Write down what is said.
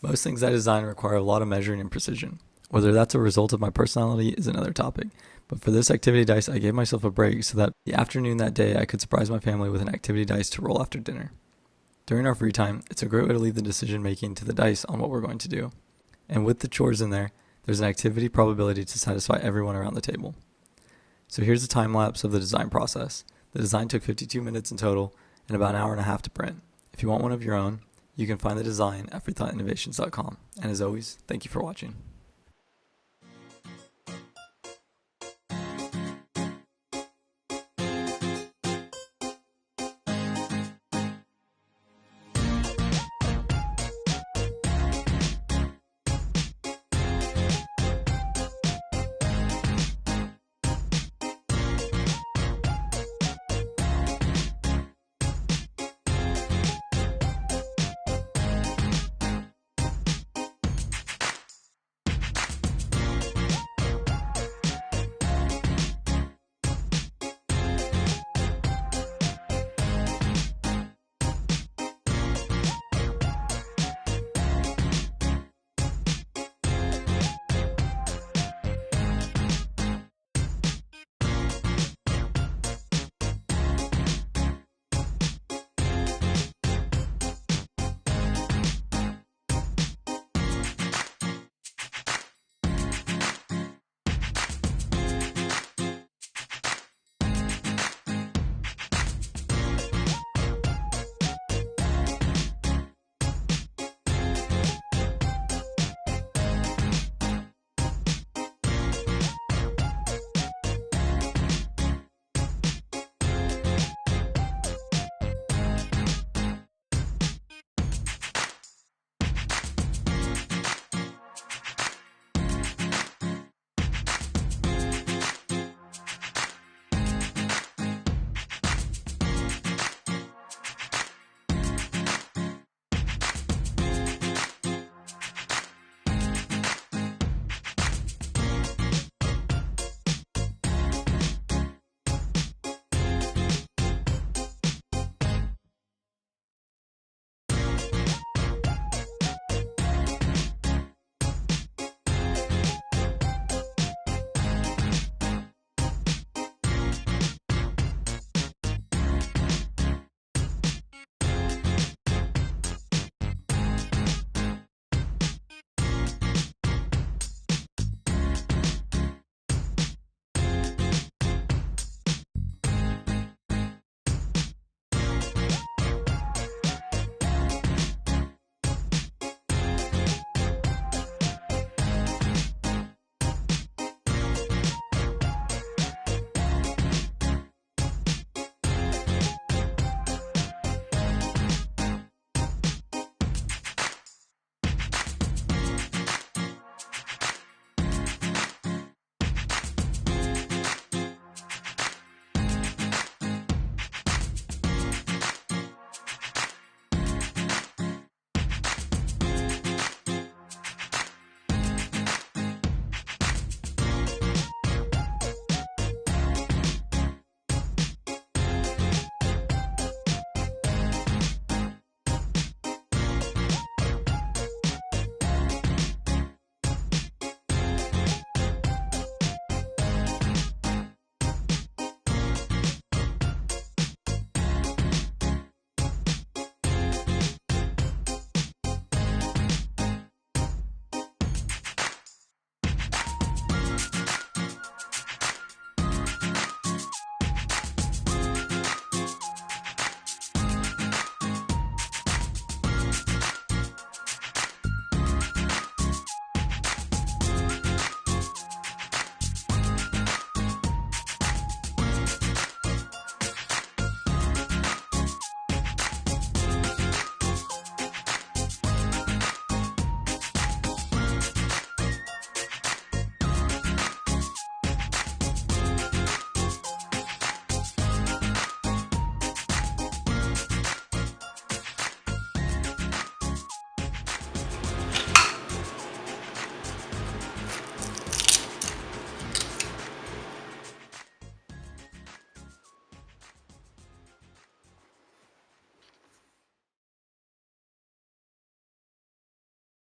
Most things I design require a lot of measuring and precision. Whether that's a result of my personality is another topic. But for this activity dice, I gave myself a break so that the afternoon that day I could surprise my family with an activity dice to roll after dinner. During our free time, it's a great way to leave the decision making to the dice on what we're going to do. And with the chores in there, there's an activity probability to satisfy everyone around the table. So here's a time lapse of the design process. The design took 52 minutes in total and about an hour and a half to print. If you want one of your own, you can find the design at freethoughtinnovations.com. And as always, thank you for watching.